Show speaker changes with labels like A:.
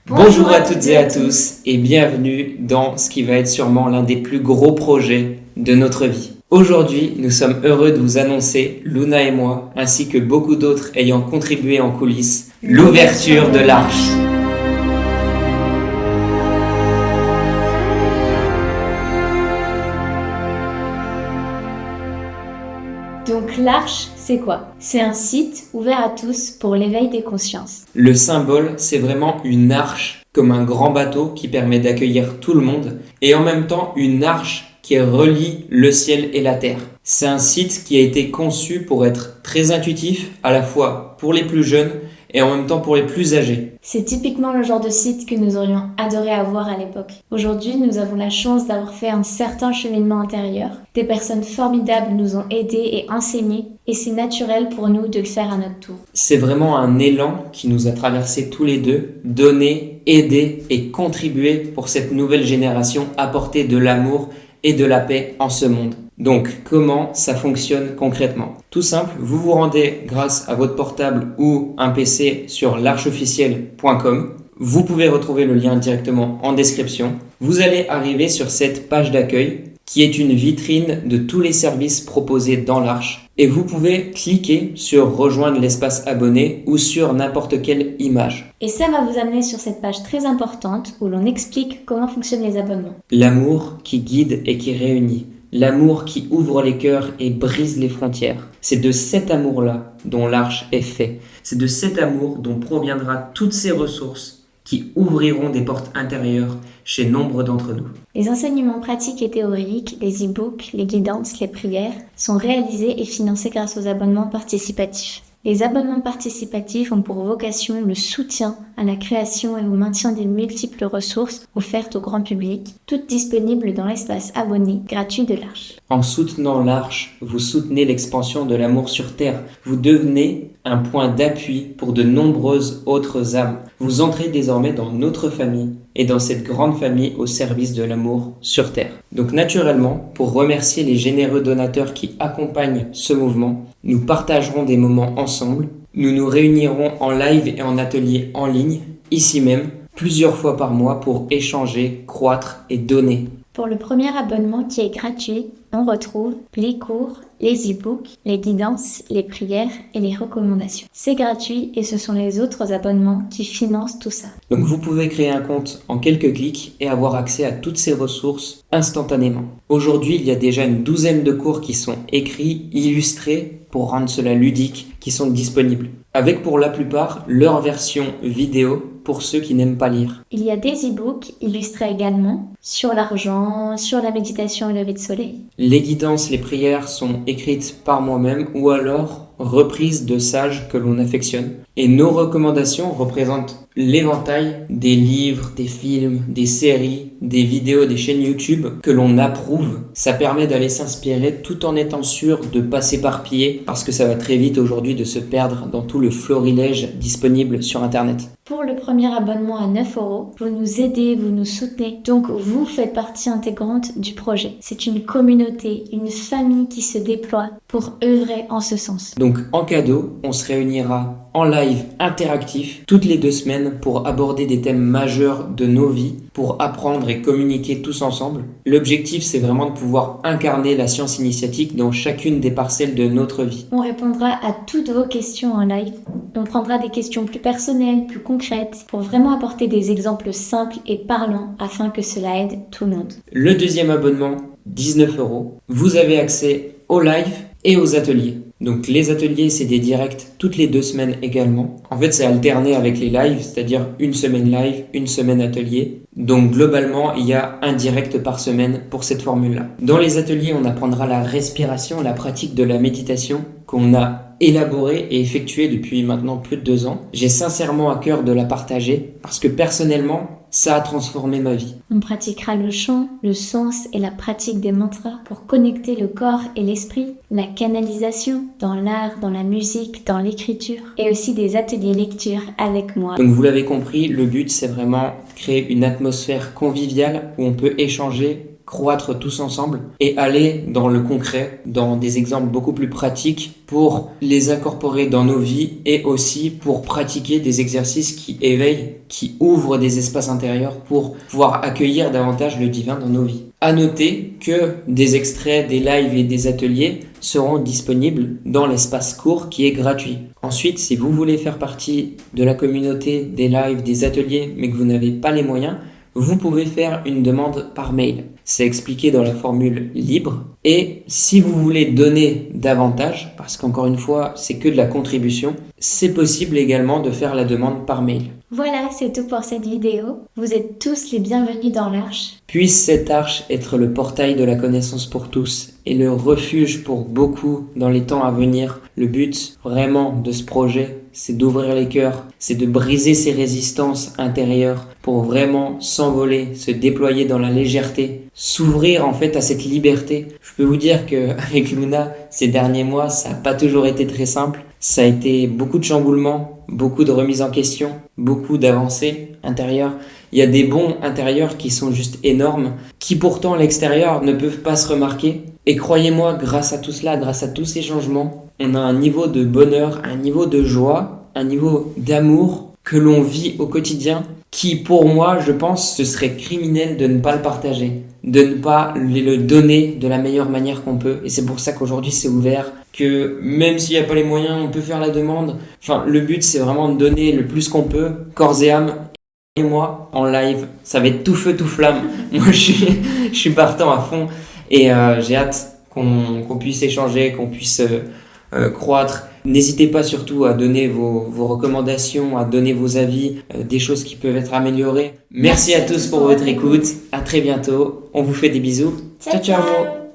A: Bonjour à toutes et à tous et bienvenue dans ce qui va être sûrement l'un des plus gros projets de notre vie. Aujourd'hui, nous sommes heureux de vous annoncer, Luna et moi, ainsi que beaucoup d'autres ayant contribué en coulisses, l'ouverture de l'Arche.
B: Donc l'Arche, c'est quoi? C'est un site ouvert à tous pour l'éveil des consciences.
A: Le symbole, c'est vraiment une arche, comme un grand bateau qui permet d'accueillir tout le monde, et en même temps une arche qui relie le ciel et la terre. C'est un site qui a été conçu pour être très intuitif, à la fois pour les plus jeunes et en même temps pour les plus âgés.
B: C'est typiquement le genre de site que nous aurions adoré avoir à l'époque. Aujourd'hui, nous avons la chance d'avoir fait un certain cheminement intérieur. Des personnes formidables nous ont aidés et enseignés, et c'est naturel pour nous de le faire à notre tour.
A: C'est vraiment un élan qui nous a traversé tous les deux, donner, aider et contribuer pour cette nouvelle génération, apporter de l'amour et de la paix en ce monde. Donc, comment ça fonctionne concrètement? Tout simple, vous vous rendez grâce à votre portable ou un PC sur l'archeofficielle.com. Vous pouvez retrouver le lien directement en description. Vous allez arriver sur cette page d'accueil qui est une vitrine de tous les services proposés dans l'Arche. Et vous pouvez cliquer sur rejoindre l'espace abonné ou sur n'importe quelle image.
B: Et ça va vous amener sur cette page très importante où l'on explique comment fonctionnent les abonnements.
A: L'amour qui guide et qui réunit. L'amour qui ouvre les cœurs et brise les frontières. C'est de cet amour-là dont l'Arche est fait. C'est de cet amour dont proviendra toutes ces ressources qui ouvriront des portes intérieures chez nombre d'entre nous.
B: Les enseignements pratiques et théoriques, les e-books, les guidances, les prières sont réalisés et financés grâce aux abonnements participatifs. Les abonnements participatifs ont pour vocation le soutien à la création et au maintien des multiples ressources offertes au grand public, toutes disponibles dans l'espace abonné gratuit de l'Arche.
A: En soutenant l'Arche, vous soutenez l'expansion de l'amour sur Terre. Vous devenez un point d'appui pour de nombreuses autres âmes. Vous entrez désormais dans notre famille et dans cette grande famille au service de l'amour sur Terre. Donc naturellement, pour remercier les généreux donateurs qui accompagnent ce mouvement, nous partagerons des moments ensemble. Nous nous réunirons en live et en atelier en ligne, ici même, plusieurs fois par mois pour échanger, croître et donner.
B: Pour le premier abonnement qui est gratuit, on retrouve les cours, les e-books, les guidances, les prières et les recommandations. C'est gratuit et ce sont les autres abonnements qui financent tout ça.
A: Donc vous pouvez créer un compte en quelques clics et avoir accès à toutes ces ressources instantanément. Aujourd'hui, il y a déjà une douzaine de cours qui sont écrits, illustrés pour rendre cela ludique, qui sont disponibles. Avec pour la plupart leur version vidéo pour ceux qui n'aiment pas lire.
B: Il y a des e-books illustrés également sur l'argent, sur la méditation et le lever de soleil.
A: Les guidances, les prières sont écrites par moi-même ou alors reprises de sages que l'on affectionne. Et nos recommandations représentent l'éventail des livres, des films, des séries, des vidéos, des chaînes YouTube que l'on approuve. Ça permet d'aller s'inspirer tout en étant sûr de pas s'éparpiller parce que ça va très vite aujourd'hui de se perdre dans tout le florilège disponible sur Internet.
B: Pour le premier abonnement à 9 €, vous nous aidez, vous nous soutenez, donc vous faites partie intégrante du projet. C'est une communauté, une famille qui se déploie pour œuvrer en ce sens.
A: Donc en cadeau, on se réunira en live interactif toutes les 2 semaines pour aborder des thèmes majeurs de nos vies, pour apprendre et communiquer tous ensemble. L'objectif, c'est vraiment de pouvoir incarner la science initiatique dans chacune des parcelles de notre vie.
B: On répondra à toutes vos questions en live. On prendra des questions plus personnelles, plus concrètes, pour vraiment apporter des exemples simples et parlants afin que cela aide tout le monde.
A: Le deuxième abonnement, 19 €. Vous avez accès aux lives et aux ateliers. Donc les ateliers, c'est des directs toutes les 2 semaines également. En fait, c'est alterné avec les lives, c'est-à-dire une semaine live, une semaine atelier. Donc globalement, il y a un direct par semaine pour cette formule-là. Dans les ateliers, on apprendra la respiration, la pratique de la méditation qu'on a élaborée et effectuée depuis maintenant plus de 2 ans. J'ai sincèrement à cœur de la partager parce que personnellement, ça a transformé ma vie.
B: On pratiquera le chant, le sens et la pratique des mantras pour connecter le corps et l'esprit, la canalisation dans l'art, dans la musique, dans l'écriture et aussi des ateliers lecture avec moi.
A: Donc vous l'avez compris, le but c'est vraiment créer une atmosphère conviviale où on peut échanger, croître tous ensemble et aller dans le concret, dans des exemples beaucoup plus pratiques pour les incorporer dans nos vies et aussi pour pratiquer des exercices qui éveillent, qui ouvrent des espaces intérieurs pour pouvoir accueillir davantage le divin dans nos vies. À noter que des extraits des lives et des ateliers seront disponibles dans l'espace court qui est gratuit. Ensuite, si vous voulez faire partie de la communauté des lives, des ateliers, mais que vous n'avez pas les moyens, vous pouvez faire une demande par mail. C'est expliqué dans la formule libre. Et si vous voulez donner davantage, parce qu'encore une fois, c'est que de la contribution, c'est possible également de faire la demande par mail.
B: Voilà, c'est tout pour cette vidéo. Vous êtes tous les bienvenus dans l'Arche.
A: Puisse cette arche être le portail de la connaissance pour tous et le refuge pour beaucoup dans les temps à venir. Le but vraiment de ce projet, c'est d'ouvrir les cœurs, c'est de briser ces résistances intérieures pour vraiment s'envoler, se déployer dans la légèreté, s'ouvrir en fait à cette liberté. Je peux vous dire qu'avec Luna, ces derniers mois, ça n'a pas toujours été très simple. Ça a été beaucoup de chamboulements, beaucoup de remises en question, beaucoup d'avancées intérieures. Il y a des bons intérieurs qui sont juste énormes, qui pourtant à l'extérieur ne peuvent pas se remarquer. Et croyez-moi, grâce à tout cela, grâce à tous ces changements, on a un niveau de bonheur, un niveau de joie, un niveau d'amour que l'on vit au quotidien qui, pour moi, je pense, ce serait criminel de ne pas le partager, de ne pas le donner de la meilleure manière qu'on peut. Et c'est pour ça qu'aujourd'hui, c'est ouvert, que même s'il n'y a pas les moyens, on peut faire la demande. Enfin, le but, c'est vraiment de donner le plus qu'on peut, corps et âme. Et moi, en live, ça va être tout feu, tout flamme. Moi, je suis partant à fond et j'ai hâte qu'on puisse échanger, qu'on puisse croître. N'hésitez pas surtout à donner vos recommandations, à donner vos avis, des choses qui peuvent être améliorées. Merci à tous pour votre écoute. À très bientôt. On vous fait des bisous. Ciao, ciao.